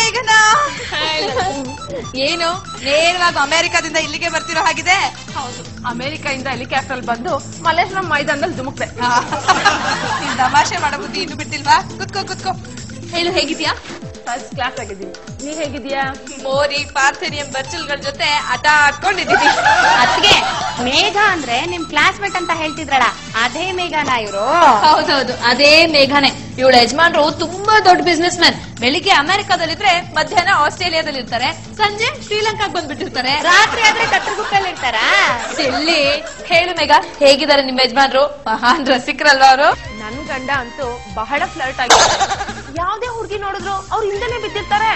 ಮೇಘನಾ. ಏನು ನೇರವಾಗಿ ಅಮೆರಿಕಾದಿಂದ ಇಲ್ಲಿಗೆ ಬರ್ತಿರೋ ಹಾಗಿದೆ. ಹೌದು, ಅಮೆರಿಕಾದಿಂದ ಹೆಲಿಕಾಪ್ಟರ್ ಬಂದು ಮಲ್ಲೇಶ್ವರಂ ಮೈದಾನದಲ್ಲಿ ಧುಮುಕ್ತೆ. ತಮಾಷೆ ಮಾಡೋ ಬುದ್ಧಿ ಇನ್ನು ಬಿಟ್ಟಿಲ್ವಾ? ಕುತ್ಕೋ ಕುತ್ಕೋ. ಹೇಳು, ಹೇಗಿದ್ಯಾ? ಫಸ್ಟ್ ಕ್ಲಾಸ್ ಆಗಿದ್ದೀನಿ. ನೀ ಹೇಗಿದ್ಯಾ? ಮೋರಿ ಪಾರ್ಥೇನಿಯಂ ಬಚ್ಚಲ್ಗಳ ಜೊತೆ ಆಟ ಆಡ್ಕೊಂಡಿದ್ದೀನಿ. ಅದ್ಗೆ ಮೇಘ ಅಂದ್ರೆ ನಿಮ್ ಕ್ಲಾಸ್ಮೇಟ್ ಅಂತ ಹೇಳ್ತಿದ್ರಲ್ಲ, ಅದೇ ಮೇಘನಾ ಇವ್ರು? ಹೌದೌದು, ಅದೇ ಮೇಘಾನೆ. ಇವಳ ಯಜಮಾನ್ರು ತುಂಬಾ ದೊಡ್ಡ ಬಿಸ್ನೆಸ್ ಮ್ಯಾನ್. ಬೆಳಿಗ್ಗೆ ಅಮೆರಿಕಾದಲ್ಲಿದ್ರೆ ಮಧ್ಯಾಹ್ನ ಆಸ್ಟ್ರೇಲಿಯಾದಲ್ಲಿ ಇರ್ತಾರೆ, ಸಂಜೆ ಶ್ರೀಲಂಕಾಗ್ ಬಂದ್ಬಿಟ್ಟಿರ್ತಾರೆ, ರಾತ್ರಿ ಆದ್ರೆ ಕತ್ತರಗುಪ್ಪಲ್ಲಿ ಇರ್ತಾರ. ಎಲ್ಲಿ ಹೇಳು ಮೇಘ, ಹೇಗಿದ್ದಾರೆ ನಿಮ್ ಯಜಮಾನ್ರು? ಮಹಾನ್ ರಸಿಕರಲ್ವಾ ಅವರು? ನನ್ ಗಂಡ ಅಂತೂ ಬಹಳ ಫ್ಲರ್ಟ್ ಆಗಿದ್ದಾರೆ. ಯಾವ್ದೇ ಹುಡುಗಿ ನೋಡಿದ್ರು ಅವ್ರ ಹಿಂದೆನೆ ಬಿದ್ದಿರ್ತಾರೆ,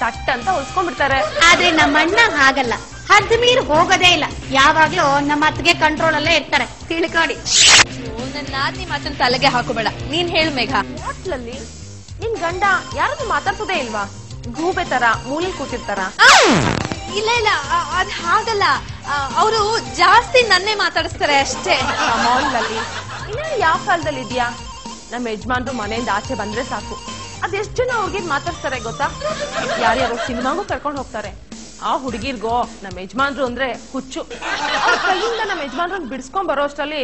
ತಟ್ ಅಂತ ಹೊಲ್ಸ್ಕೊಂಡ್ಬಿಡ್ತಾರೆ. ಆದ್ರೆ ನಮ್ಮ ಅಣ್ಣ ಹಾಗಲ್ಲ, ಹದ್ ಮೀರ್ ಹೋಗೋದೇ ಇಲ್ಲ. ಯಾವಾಗ್ಲೂ ನಮ್ಮ ಅತ್ತಿಗೆ ಕಂಟ್ರೋಲ್ ಅಲ್ಲೇ ಇರ್ತಾರೆ, ತಿಳ್ಕೊಡಿ. ನನ್ನ ನಾದ್ನಿ ಮಾತನ್ನ ತಲೆಗೆ ಹಾಕೋಬೇಡ, ನೀನ್ ಹೇಳು ಮೇಘ. ಹೋಟ್ಲಲ್ಲಿ ನಿನ್ ಗಂಡ ಯಾರನ್ನು ಮಾತಾಡ್ಸೋದೇ ಇಲ್ವಾ? ಗೂಬೆ ತರ ಮೂಲೆ ಕೂತಿರ್ತಾರ? ಇಲ್ಲ ಇಲ್ಲ, ಅದ್ ಹಾಗಲ್ಲ. ಅವರು ಜಾಸ್ತಿ ನನ್ನೇ ಮಾತಾಡಿಸ್ತಾರೆ ಅಷ್ಟೇ. ಮಾಲ್ನಲ್ಲಿ ಇನ್ನ ಯಾವ ಕಾಲದಲ್ಲಿ ಇದ್ಯಾ? ನಮ್ಮ ಯಜಮಾನ್ರು ಮನೆಯಿಂದ ಆಚೆ ಬಂದ್ರೆ ಸಾಕು, ಅದೆಷ್ಟ್ ಜನ ಅವ್ರಿಗೆ ಮಾತಾಡ್ತಾರೆ ಗೊತ್ತಾ? ಯಾರ್ಯಾರೋ ಸಿನಿಮಾಗೂ ಕರ್ಕೊಂಡು ಹೋಗ್ತಾರೆ. ಆ ಹುಡುಗಿರ್ಗೋ ನಮ್ಮ ಯಜಮಾನ್ರು ಅಂದ್ರೆ ಹುಚ್ಚು. ಅವ್ರ ಕೈಯಿಂದ ನಮ್ಮ ಯಜಮಾನ್ರನ್ನ ಬಿಡಿಸ್ಕೊಂಡ್ ಬರೋ ಅಷ್ಟರಲ್ಲಿ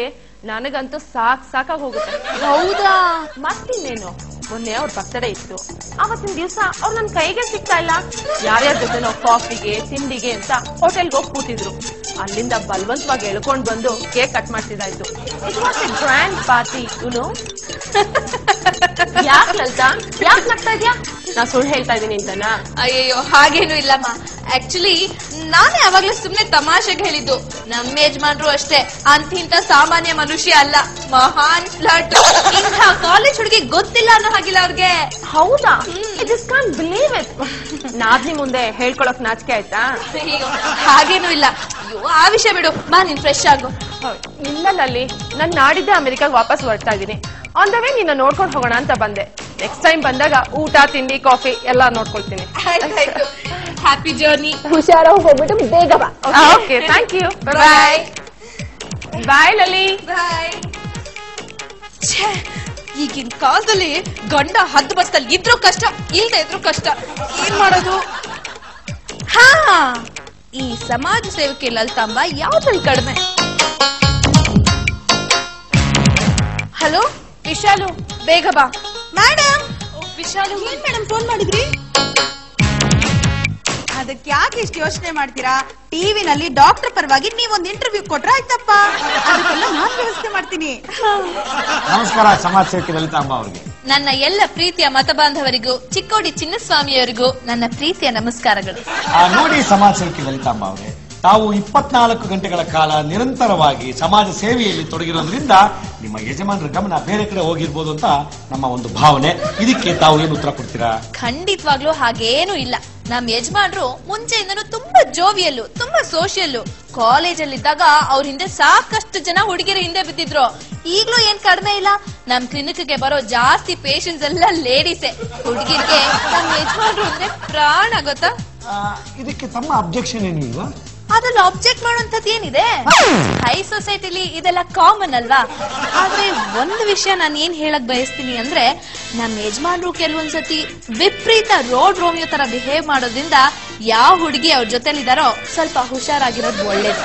ನನಗಂತೂ ಸಾಕಾಗ್ ಹೋಗುತ್ತೆ. ಹೌದಾ? ಮತ್ತಿನ್ನೇನು, ಮೊನ್ನೆ ಅವ್ರ ಬರ್ತಡೇ ಇತ್ತು. ಅವತ್ತಿನ ದಿವ್ಸ ಅವ್ರು ನನ್ ಕೈಗೆ ಸಿಗ್ತಾ ಇಲ್ಲ. ಯಾರ್ಯಾರ ಜೊತೆ ನಾವು ಕಾಫಿಗೆ ತಿಂಡಿಗೆ ಅಂತ ಹೋಟೆಲ್ಗೆ ಹೋಗಿ ಕೂತಿದ್ರು. ಅಲ್ಲಿಂದ ಬಲವಂತವಾಗಿ ಎಳ್ಕೊಂಡ್ ಬಂದು ಕೇಕ್ ಕಟ್ ಮಾಡ್ತಿದ್ದಾಯ್ತು. It was a grand party. ಇವನು ಯಾಕೆ ಲಲಿತಾ, ಯಾಕೆ ನಗ್ತಾ ಇದ್ಯಾ? ನಾ ಸುಳ್ಳು ಹೇಳ್ತಾ ಇದೀನಿ ಅಂತನಾ? ಅಯ್ಯೋ ಹಾಗೇನು ಇಲ್ಲಮ್ಮ. ಆಕ್ಚುಲಿ ನಾನೇ ಅವಾಗ್ಲೂ ಸುಮ್ನೆ ತಮಾಷೆಗೆ ಹೇಳಿದ್ದು. ನಮ್ಮ ಯಜಮಾನ್ರು ಅಷ್ಟೇ ಅಂತಿಂತ ಸಾಮಾನ್ಯ ಮನುಷ್ಯ ಅಲ್ಲ, ಮಹಾನ್ ಫ್ಲರ್ಟ್. ಇಂಥ ಕಾಲೇಜ್ ಹುಡುಗಿ ಗೊತ್ತಿಲ್ಲ ಅನ್ನೋ ಹಾಗಿಲ್ಲ ಅವ್ರಿಗೆ. ಹೌದಾ? I just can't believe it. ನಾದ್ನಿ ಮುಂದೆ ಹೇಳ್ಕೊಳಕ್ ನಾಚಿಕೆ ಆಯ್ತಾ? ಅಯ್ಯೋ ಹಾಗೇನು ಇಲ್ಲ. ಅಯ್ಯೋ ಆ ವಿಷಯ ಬಿಡು, ಬಾ ನೀನ್ ಫ್ರೆಶ್ ಆಗು. ಇಲ್ಲಲ್ಲಿ ನಾನ್ ನಾಡಿದ್ದೆ ಅಮೆರಿಕಾಗ್ ವಾಪಸ್ ಹೊರಡ್ತಾ ಇದೀನಿ. ಆನ್ ದ ವೇ ನಿನ್ನ ನೋಡ್ಕೊಂಡು ಹೋಗೋಣ ಅಂತ ಬಂದೆ. ನೆಕ್ಸ್ಟ್ ಟೈಮ್ ಬಂದಾಗ ಊಟ ತಿಂಡಿ ಕಾಫಿ ಎಲ್ಲಾ ನೋಡ್ಕೊಳ್ತೀನಿ. Happy journey. ಹುಷಾರಾಗಿ ಹೋಗ್ಬಿಟ್ಟು ಬೇಗ ಬಾ. Okay, thank you. Bye bye Lali. Bye. ಈಗಿನ ಕಾಲದಲ್ಲಿ ಗಂಡ ಹದ್ದು ಬಸ್ತಲ್ಲಿ ಇದ್ರೂ ಕಷ್ಟ, ಇಲ್ದೇ ಇದ್ರೂ ಕಷ್ಟ. ಏನ್ ಮಾಡೋದು? ಹಾ, ಈ ಸಮಾಜ ಸೇವಕಿ ಲಲಿತಾಂಬ ಯಾವ್ದ್ರಲ್ಲಿ ಕಡಿಮೆ? ಹಲೋ ವಿಶಾಲು, ಬೇಗ ಬಾ. ಮೇಡಮ್, ವಿಶಾಲು, ಏನ್ ಮೇಡಮ್ ಫೋನ್ ಮಾಡಿದ್ರಿ? ಅದಕ್ಕೆ ಯಾಕೆ ಇಷ್ಟು ಯೋಚನೆ ಮಾಡ್ತೀರಾ? ಟಿವಿನಲ್ಲಿ ಡಾಕ್ಟರ್ ಪರವಾಗಿ ನೀವೊಂದು ಇಂಟರ್ವ್ಯೂ ಕೊಟ್ರೆ ಆಯ್ತಪ್ಪ, ಅದಕ್ಕೆಲ್ಲ ನಾನ್ ವ್ಯವಸ್ಥೆ ಮಾಡ್ತೀನಿ. ನಮಸ್ಕಾರ ಸಮಾಜ ಸೇವಕಿ ಲಲಿತಾಂಬ ಅವರಿಗೆ. ನನ್ನ ಎಲ್ಲ ಪ್ರೀತಿಯ ಮತಬಾಂಧವರಿಗೂ ಚಿಕ್ಕೋಡಿ ಚಿನ್ನಸ್ವಾಮಿಯವರಿಗೂ ನನ್ನ ಪ್ರೀತಿಯ ನಮಸ್ಕಾರಗಳು. ನೋಡಿ ಸಮಾಜ ಸೇವಕಿ ಲಲಿತಾಂಬ ಅವರೇ, ತಾವು 24 ಗಂಟೆಗಳ ಕಾಲ ನಿರಂತರವಾಗಿ ಸಮಾಜ ಸೇವೆಯಲ್ಲಿ ತೊಡಗಿರೋದ್ರಿಂದ ನಿಮ್ಮ ಯಜಮಾನರ ಗಮನ ಬೇರೆ ಕಡೆ ಹೋಗಿರ್ಬೋದು ಅಂತ ನಮ್ಮ ಒಂದು ಭಾವನೆ. ಇದಕ್ಕೆ ತಾವು ಏನು ಉತ್ತರ ಕೊಡ್ತೀರಾ? ಖಂಡಿತವಾಗ್ಲೂ ಹಾಗೇನು ಇಲ್ಲ. ನಮ್ ಯಜಮಾನ್ರು ಮುಂಚೆಯಿಂದನೂ ತುಂಬಾ ಜೋವಿಯಲ್ಲು, ತುಂಬಾ ಸೋಷಿಯಲ್ಲು. ಕಾಲೇಜಲ್ಲಿದ್ದಾಗ ಅವ್ರ ಹಿಂದೆ ಸಾಕಷ್ಟು ಜನ ಹುಡುಗಿರ ಹಿಂದೆ ಬಿದ್ದಿದ್ರು. ಈಗ್ಲೂ ಏನ್ ಕಡಿಮೆ ಇಲ್ಲ. ನಮ್ ಕ್ಲಿನಿಕ್ಗೆ ಬರೋ ಜಾಸ್ತಿ ಪೇಷಂಟ್ಸ್ ಎಲ್ಲ ಲೇಡೀಸೇ. ಹುಡುಗಿರ್ಗೆ ನಮ್ ಯಜಮಾನ್ರು ಅಂದ್ರೆ ಪ್ರಾಣ, ಗೊತ್ತಾ? ಇದಕ್ಕೆ ತಮ್ಮ ಅಬ್ಜೆಕ್ಷನ್ ಏನಿಲ್ವಾ? ಅದ್ರಲ್ಲಿ ಅಬ್ಜೆಕ್ಟ್ ಮಾಡುವಂತದ್ದು ಏನಿದೆ? ಹೈ ಸೊಸೈಟಿಲಿ ಇದೆಲ್ಲ ಕಾಮನ್ ಅಲ್ವಾ? ಆದ್ರೆ ಒಂದು ವಿಷಯ ನಾನು ಏನ್ ಹೇಳಕ್ ಬಯಸ್ತೀನಿ ಅಂದ್ರೆ, ನಮ್ ಯಜಮಾನ್ರು ಕೆಲವೊಂದ್ಸತಿ ವಿಪರೀತ ರೋಡ್ ರೋಮಿಯೋ ತರ ಬಿಹೇವ್ ಮಾಡೋದ್ರಿಂದ ಯಾವ ಹುಡುಗಿ ಅವ್ರ ಜೊತೆಲಿದಾರೋ ಸ್ವಲ್ಪ ಹುಷಾರಾಗಿರೋದು ಒಳ್ಳೇದು.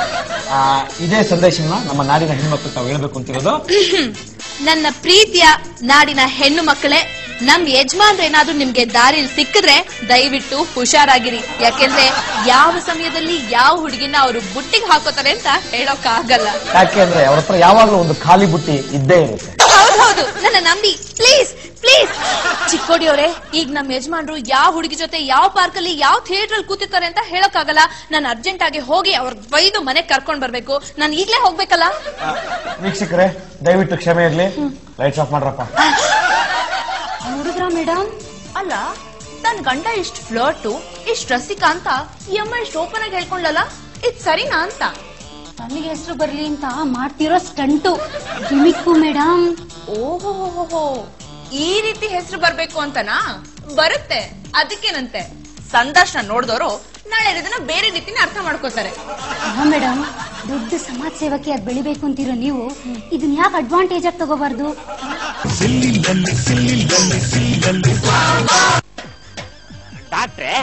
ಇದೇ ಸಂದೇಶನ ನಮ್ಮ ನಾಡಿನ ಹೆಣ್ಮಕ್ಳು ತಾವು ಹೇಳ್ಬೇಕು ಅಂತಿರೋದು. ನನ್ನ ಪ್ರೀತಿಯ ನಾಡಿನ ಹೆಣ್ಣು ಮಕ್ಕಳೇ, ನಮ್ ಯಜಮಾನ್ರೇನಾದ್ರೂ ನಿಮ್ಗೆ ದಾರಿಲಿ ಸಿಕ್ಕಿದ್ರೆ ದಯವಿಟ್ಟು ಹುಷಾರಾಗಿರಿ. ಯಾಕೆಂದ್ರೆ ಯಾವ ಸಮಯದಲ್ಲಿ ಯಾವ ಹುಡುಗಿನ ಅವರು ಬುಟ್ಟಿಗೆ ಹಾಕೋತಾರೆ ಅಂತ ಹೇಳೋಕ್ ಆಗಲ್ಲ. ಯಾಕೆಂದ್ರೆ ಅವ್ರ ಹತ್ರ ಯಾವಾಗ್ಲೂ ಒಂದು ಖಾಲಿ ಬುಟ್ಟಿ ಇದ್ದೇ ಇರುತ್ತೆ. ಹೌದು, ನನ್ನ ನಂಬಿ ಪ್ಲೀಸ್ ಪ್ಲೀಸ್. ಚಿಕ್ಕೋಡಿಯವರೇ, ಈಗ ನಮ್ ಯಜಮಾನ್ರು ಯಾವ ಹುಡುಗಿ ಜೊತೆ ಯಾವ ಪಾರ್ಕ್ ಅಲ್ಲಿ ಯಾವ ಥಿಯೇಟರ್ ಅಲ್ಲಿ ಕೂತಿರ್ತಾರೆ ಅಂತ ಹೇಳಕ್ ಆಗಲ್ಲ. ನಾನು ಅರ್ಜೆಂಟ್ ಆಗಿ ಹೋಗಿ ಅವ್ರ ಬೈದು ಮನೆಗ್ ಕರ್ಕೊಂಡ್ ಬರ್ಬೇಕು. ನಾನು ಈಗ್ಲೇ ಹೋಗ್ಬೇಕಲ್ಲ. ವೀಕ್ಷಕರೇ, ದಯವಿಟ್ಟು ಕ್ಷಮೆ ಇರ್ಲಿ. ಲೈಟ್ಸ್ ಆಫ್ ಮಾಡ್ರಪ್ಪ. ನೋಡಿದ್ರಾ ಮೇಡಮ್? ಅಲ್ಲ, ನನ್ ಗಂಡ ಇಷ್ಟು ಫ್ಲರ್ಟು, ಇಷ್ಟು ರಸಿಕ ಅಂತ ಈ ಅಮ್ಮ ಇಷ್ಟು ಓಪನ್ ಆಗಿ ಹೇಳ್ಕೊಂಡಲ್ಲ, ಇದ್ ಸರಿನಾ ಅಂತ. ನನಗೆ ಹೆಸರು ಬರ್ಲಿ ಅಂತ ಮಾಡ್ತಿರೋ ಸ್ಟಂಟು, ಗಿಮಿಕ್ಕು ಮೇಡಮ್. ಓಹೋ, ಈ ರೀತಿ ಹೆಸರು ಬರ್ಬೇಕು ಅಂತನಾ? ಬರುತ್ತೆ, ಅದಕ್ಕೇನಂತೆ. ಸಂದರ್ಶನ ನೋಡಿದವರು ನಾಳೆ ಇದನ್ನ ಬೇರೆ ರೀತಿನ ಅರ್ಥ ಮಾಡ್ಕೋತಾರೆ. ಮೇಡಮ್, ದೊಡ್ಡ ಸಮಾಜ ಸೇವಕಿಯಾಗಿ ಬೆಳಿಬೇಕು ಅಂತಿರೋ ನೀವು ಇದನ್ನ ಯಾಕೆ ಅಡ್ವಾಂಟೇಜ್ ಆಗಿ ತಗೋಬಾರ್ದು? ಡಾಕ್ಟ್ರೆ,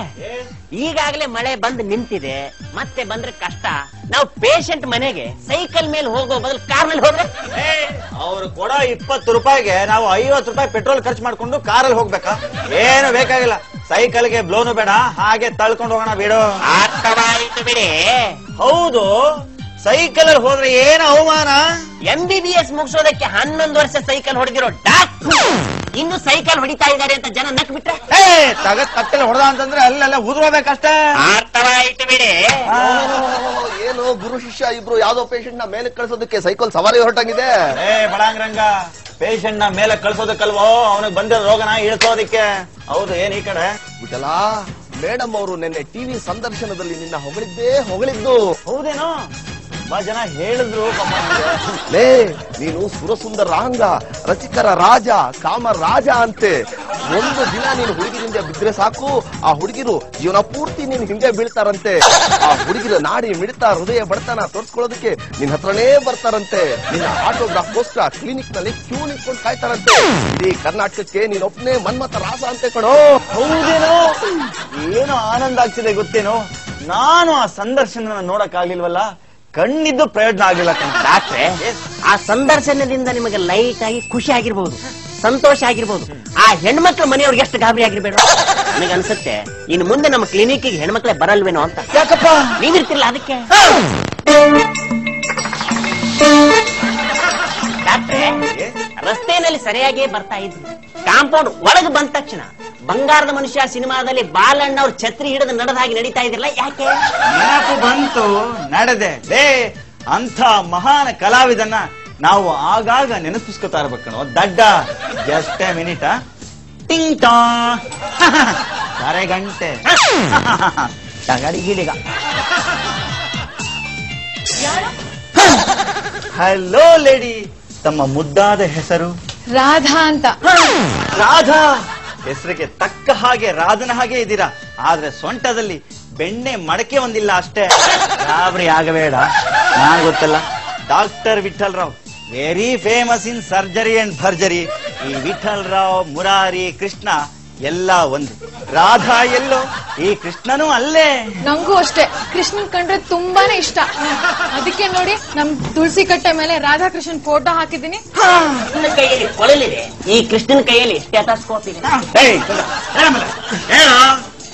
ಈಗಾಗಲೇ ಮಳೆ ಬಂದು ನಿಂತಿದೆ, ಮತ್ತೆ ಬಂದ್ರೆ ಕಷ್ಟ. ನಾವು ಪೇಷಂಟ್ ಮನೆಗೆ ಸೈಕಲ್ ಮೇಲೆ ಹೋಗೋ ಬದಲು ಕಾರ್ ನಲ್ಲಿ ಹೋದ್ರೆ ಅವ್ರು ಕೊಡೋ 20 ರೂಪಾಯಿಗೆ ನಾವು 50 ರೂಪಾಯಿ ಪೆಟ್ರೋಲ್ ಖರ್ಚು ಮಾಡ್ಕೊಂಡು ಕಾರಲ್ಲಿ ಹೋಗ್ಬೇಕಾ? ಏನು ಬೇಕಾಗಿಲ್ಲ, ಸೈಕಲ್ಗೆ ಬ್ಲೋನು ಬೇಡ, ಹಾಗೆ ತಳ್ಕೊಂಡು ಹೋಗೋಣ ಬಿಡು. ಅರ್ಥವಾಯಿತು ಬಿಡಿ. ಹೌದು, ಸೈಕಲ್ ಅಲ್ಲಿ ಹೋದ್ರೆ ಏನು ಅವಮಾನ? MBBS ಮುಗಿಸೋದಕ್ಕೆ 11 ವರ್ಷ ಸೈಕಲ್ ಹೊಡೆದಿರೋ ಡಾಕ್ಟ್ರು ಇನ್ನು ಸೈಕಲ್ ಹೊಡಿತಾ ಇದ್ದಾರೆ ಅಂತ ಜನ ನಕ್ ಬಿಟ್ರೆ ತಗದ್ ಕತ್ತಲೆ ಹೊಡೆದ ಅಂತಂದ್ರೆ ಅಲ್ಲೆಲ್ಲ ಉದ್ರೋಬೇಕಷ್ಟೇ. ಅರ್ಥವಾಯಿತು ಬಿಡಿ. ಏನು ಗುರು ಶಿಷ್ಯ ಇಬ್ರು ಯಾವ್ದೋ ಪೇಷಂಟ್ ನ ಮೇಲೆ ಕಳ್ಸೋದಕ್ಕೆ ಸೈಕಲ್ ಸವಾರಿ ಹೊರಟಾಗಿದೆ. ಬಡಾಂಗ್ರಂಗ, ಪೇಷಂಟ್ ನ ಮೇಲೆ ಕಳ್ಸೋದಕ್ಕಲ್ವೋ, ಅವನಿಗೆ ಬಂದಿರೋ ರೋಗನ ಇಳಿಸೋದಿಕ್ಕೆ. ಹೌದು, ಏನ್ ಈ ಕಡೆ ಬಿಟ್ಟಲ್ಲ, ಮೇಡಮ್ ಅವರು ನಿನ್ನೆ ಟಿವಿ ಸಂದರ್ಶನದಲ್ಲಿ ನಿನ್ನ ಹೊಗಳಿದ್ದು. ಹೌದೇನೋ? ತುಂಬಾ ಜನ ಹೇಳಿದ್ರು. ಲೇ, ನೀನು ಸುರಸುಂದರಾಂಗ, ರಚಿಕರ ರಾಜ, ಕಾಮ ರಾಜ ಅಂತೆ. ಒಂದು ದಿನ ನೀನು ಹುಡುಗಿರಿಂದ ಬಿದ್ರೆ ಸಾಕು, ಆ ಹುಡುಗಿರು ಜೀವನ ಪೂರ್ತಿ ನೀನ್ ಹಿಂದೆ ಬೀಳ್ತಾರಂತೆ. ಆ ಹುಡುಗಿರ ನಾಡಿ ಮಿಡಿತ, ಹೃದಯ ಬಡತನ ತೋರ್ಸ್ಕೊಳ್ಳೋದಕ್ಕೆ ನಿನ್ ಹತ್ರನೇ ಬರ್ತಾರಂತೆ. ನಿನ್ನ ಆಟೋಗ್ರಾಫ್ಗೋಸ್ಕರ ಕ್ಲಿನಿಕ್ ನಲ್ಲಿ ಕ್ಯೂ ನಿಂತ್ಕೊಂಡು ಕಾಯ್ತಾರಂತೆ. ಇಡೀ ಕರ್ನಾಟಕಕ್ಕೆ ನೀನೊಬ್ನೇ ಮನ್ಮಥ ರಾಸ ಅಂತೆ ಕಣೋ. ಹೌದೇನೋ? ಏನು ಆನಂದ ಆಗ್ತಿದೆ ಗೊತ್ತೇನೋ, ನಾನು ಆ ಸಂದರ್ಶನ ನೋಡಕ್ ಆಗ್ಲಿಲ್ವಲ್ಲ, ಕಣ್ಣಿದ್ದು ಪ್ರಯೋಜನ ಆಗಿಲ್ಲ. ಡಾಕ್ಟ್ರೆ, ಆ ಸಂದರ್ಶನದಿಂದ ನಿಮಗೆ ಲೈಟ್ ಆಗಿ ಖುಷಿ ಆಗಿರ್ಬೋದು, ಸಂತೋಷ ಆಗಿರ್ಬೋದು. ಆ ಹೆಣ್ಮಕ್ಳ ಮನೆಯವ್ರಿಗೆ ಎಷ್ಟು ಗಾಬರಿ ಆಗಿರ್ಬೇಡ. ನನಗೆ ಅನ್ಸುತ್ತೆ ಇನ್ನು ಮುಂದೆ ನಮ್ಮ ಕ್ಲಿನಿಕ್ ಹೆಣ್ಮಕ್ಳೇ ಬರಲ್ವೇನೋ ಅಂತ. ಯಾಕಪ್ಪ? ನೀವಿರ್ತಿಲ್ಲ ಅದಕ್ಕೆ. ಡಾಕ್ಟ್ರೆ, ರಸ್ತೆಯಲ್ಲಿ ಸರಿಯಾಗಿಯೇ ಬರ್ತಾ ಇದ್ರು. ಕಾಂಪೌಂಡ್ ಒಳಗೆ ಬಂದ ತಕ್ಷಣ ಬಂಗಾರದ ಮನುಷ್ಯ ಸಿನಿಮಾದಲ್ಲಿ ಬಾಲಣ್ಣ ಅವ್ರ ಛತ್ರಿ ಹಿಡಿದು ನಡೆದ ಹಾಗೆ ನಡೀತಾ ಇದ್ರಲ್ಲ, ಯಾಕೆ? ನೆನಪು ಬಂತು, ನಡೆದೆ. ಅಂತ ಮಹಾನ್ ಕಲಾವಿದನ್ನ ನಾವು ಆಗಾಗ ನೆನಪಿಸ್ಕೊತಾ ಇರ್ಬೇಕಣೋ ದಡ್ಡ. ಎಷ್ಟೇ ಮಿನಿಟ ಟಿಂಗ್ ಟಾ ಗಂಟೆ ತಗಡಿ ಗಿಡಿಗ. ಹಲೋ ಲೇಡಿ, ತಮ್ಮ ಮುದ್ದಾದ ಹೆಸರು? ರಾಧಾ ಅಂತ. ರಾಧಾ, ಹೆಸರಿಗೆ ತಕ್ಕ ಹಾಗೆ ರಾಧನ ಹಾಗೆ ಇದ್ದೀರಾ, ಆದ್ರೆ ಸೊಂಟದಲ್ಲಿ ಬೆಣ್ಣೆ ಮಡಕೆ ಒಂದಿಲ್ಲ ಅಷ್ಟೇ. ಗಾಬರಿ ಆಗಬೇಡ, ನಾನ್ ಗೊತ್ತಲ್ಲ, doctor Vithal Rao, very famous in surgery and ಭರ್ಜರಿ. ಈ ವಿಠಲ್ ರಾವ್, ಮುರಾರಿ, ಕೃಷ್ಣ ಎಲ್ಲ ಒಂದು. ರಾಧಾ ಎಲ್ಲೋ, ಈ ಕೃಷ್ಣನೂ ಅಲ್ಲೇ. ನಂಗೂ ಅಷ್ಟೇ, ಕೃಷ್ಣನ್ ಕಂಡ್ರೆ ತುಂಬಾನೇ ಇಷ್ಟ. ಅದಕ್ಕೆ ನೋಡಿ ನಮ್ ತುಳಸಿ ಕಟ್ಟೆ ಮೇಲೆ ರಾಧಾಕೃಷ್ಣನ್ ಫೋಟೋ ಹಾಕಿದ್ದೀನಿ. ಕೃಷ್ಣನ ಕೈಯಲ್ಲಿ ಕೊಳಲಿದೆ, ಈ ಕೃಷ್ಣನ ಕೈಯಲ್ಲಿ ಸ್ಟೆಥೋಸ್ಕೋಪ್ ಇದೆ.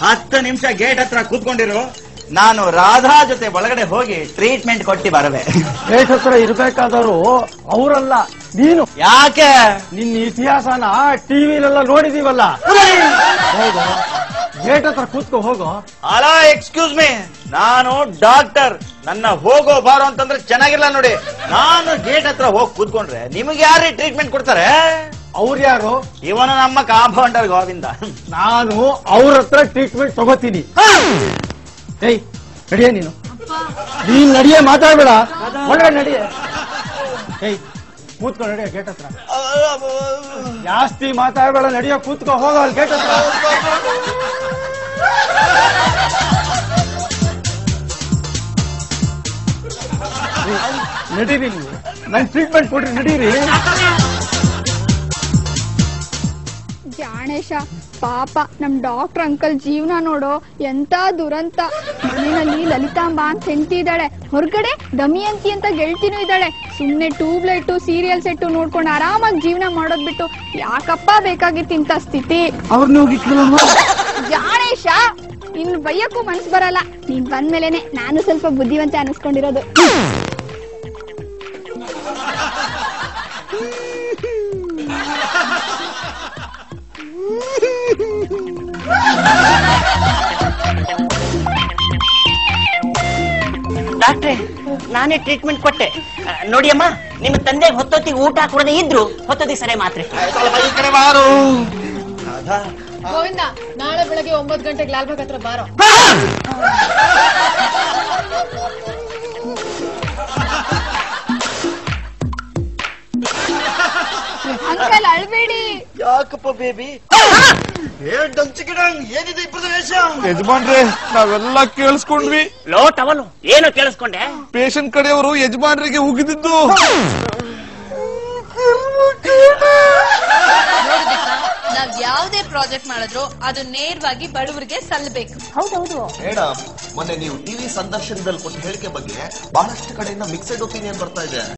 10 ನಿಮಿಷ ಗೇಟ್ ಹತ್ರ ಕೂತ್ಕೊಂಡಿರು, ನಾನು ರಾಧಾ ಜೊತೆ ಒಳಗಡೆ ಹೋಗಿ ಟ್ರೀಟ್ಮೆಂಟ್ ಕೊಟ್ಟಿ ಬರವೆ. ಗೇಟ್ ಹತ್ರ ಇರ್ಬೇಕಾದವರು ಅವರಲ್ಲ, ನೀನು. ಯಾಕೆ? ನಿನ್ನ ಇತಿಹಾಸನ ಟಿವಿಲೆಲ್ಲ ನೋಡಿದೀವಲ್ಲ. ಹೌದು, ಗೇಟ್ ಹತ್ರ ಕೂತ್ಕೋ ಹೋಗೋ. ಅಲ್ಲ, ಎಕ್ಸ್ಕ್ಯೂಸ್ ಮೀ, ನಾನು ಡಾಕ್ಟರ್, ನನ್ನ ಹೋಗೋ ಬಾರೋ ಅಂತಂದ್ರೆ ಚೆನ್ನಾಗಿಲ್ಲ ನೋಡಿ. ನಾನು ಗೇಟ್ ಹತ್ರ ಹೋಗಿ ಕೂತ್ಕೊಂಡ್ರೆ ನಿಮಗೆ ಯಾರು ಟ್ರೀಟ್ಮೆಂಟ್ ಕೊಡ್ತಾರೆ? ಅವ್ರು ಯಾರು? ಇವನು ನಮ್ಮ ಕಾಂಪೌಂಡರ್ ಗೋವಿಂದ. ನಾನು ಅವ್ರ ಹತ್ರ ಟ್ರೀಟ್ಮೆಂಟ್ ತಗೋತೀನಿ. ಏಯ್, ನಡಿಯೇ ನೀನ್ ನಡಿಯೇ, ಮಾತಾಡ್ಬೇಡ, ಒಳಗಡೆ ನಡಿಯೇ. ಏಯ್, ಕೂತ್ಕೊ, ನಡಿಯ ಗೇಟ್ ಹತ್ರ. ಜಾಸ್ತಿ ಮಾತಾಡ್ಬೇಡ, ನಡಿಯೋ, ಕೂತ್ಕೊ, ಹೋಗೋ ಅಲ್ಲಿ ಗೇಟ್ ಹತ್ರ. ನಡೀರಿ ನೀವು, ನನ್ ಟ್ರೀಟ್ಮೆಂಟ್ ಕೊಡ್ರಿ, ನಡೀರಿ. ಜಾಣೇಶ, ಪಾಪ ನಮ್ ಡಾಕ್ಟರ್ ಅಂಕಲ್ ಜೀವನ ನೋಡೋ ಎಂತ ದುರಂತ. ಮನೆಯಲ್ಲಿ ಲಲಿತಾಂಬ ಅಂತ ಹೆಂಡತಿ ಇದ್ದಾಳೆ, ಹೊರಗಡೆ ದಮಯಂತಿ ಅಂತ ಗೆಳತಿನೂ ಇದ್ದಾಳೆ. ಸುಮ್ನೆ ಟ್ಯೂಬ್ಲೈಟ್, ಸೀರಿಯಲ್ ಸೆಟ್ ನೋಡ್ಕೊಂಡು ಆರಾಮಾಗಿ ಜೀವನ ಮಾಡೋದ್ ಬಿಟ್ಟು ಯಾಕಪ್ಪ ಬೇಕಾಗಿತ್ತು ಇಂತ ಸ್ಥಿತಿ? ಜಾಣೇಶ, ಇನ್ನು ಬೈಯಕ್ಕೂ ಮನ್ಸು ಬರಲ್ಲ. ನೀನ್ ಬಂದ್ಮೇಲೆನೆ ನಾನು ಸ್ವಲ್ಪ ಬುದ್ಧಿವಂತೆ ಅನಿಸ್ಕೊಂಡಿರೋದು. ಡಾಕ್ಟ್ರೆ, ನಾನೇ ಟ್ರೀಟ್ಮೆಂಟ್ ಕೊಟ್ಟೆ. ನೋಡಿಯಮ್ಮ, ನಿಮ್ಮ ತಂದೆಗೆ ಹೊತ್ತೊತ್ತಿಗೆ ಊಟ ಕೊಡದೆ ಇದ್ರು ಹೊತ್ತೊತ್ತಿಗೆ ಸರಿ ಮಾತ್ರೆ. ಗೋವಿಂದ, ನಾಳೆ ಬೆಳಗ್ಗೆ 9 ಗಂಟೆಗೆ ಲಾಲ್ಬಾಗ್ ಹತ್ರ ಬಾರೋ. ಅಂಕಲ್ ಅಳ್ಬೇಡಿ. ಯಾಕಪ್ಪ ಬೇಬಿ? ಏನಿದೆ ಪ್ರದೇಶ? ಯಜಮಾನ್ರೆ, ನಾವೆಲ್ಲ ಕೇಳಿಸ್ಕೊಂಡ್ವಿ. ಲೋ ಟವಲು, ಏನೋ ಕೇಳಿಸ್ಕೊಂಡೆ? ಪೇಷಂಟ್ ಕಡೆಯವರು ಯಜಮಾನ್ರಿಗೆ ಉಗಿದಿದ್ದು. ನಾವ್ ಯಾವ್ದೇ ಪ್ರಾಜೆಕ್ಟ್ ಮಾಡಿದ್ರು ಅದು ನೇರವಾಗಿ ಬಡವರಿಗೆ ಸಲ್ಲಬೇಕು. ಹೌದೌದು ಮೇಡಮ್, ಮೊನ್ನೆ ನೀವು ಟಿವಿ ಸಂದರ್ಶನದಲ್ಲಿ ಕೊಟ್ಟ ಹೇಳಿಕೆ ಬಗ್ಗೆ ಬಹಳಷ್ಟು ಕಡೆಯಿಂದ ಮಿಕ್ಸೆಡ್ ಒಪಿನಿಯನ್ ಬರ್ತಾ ಇದೆ.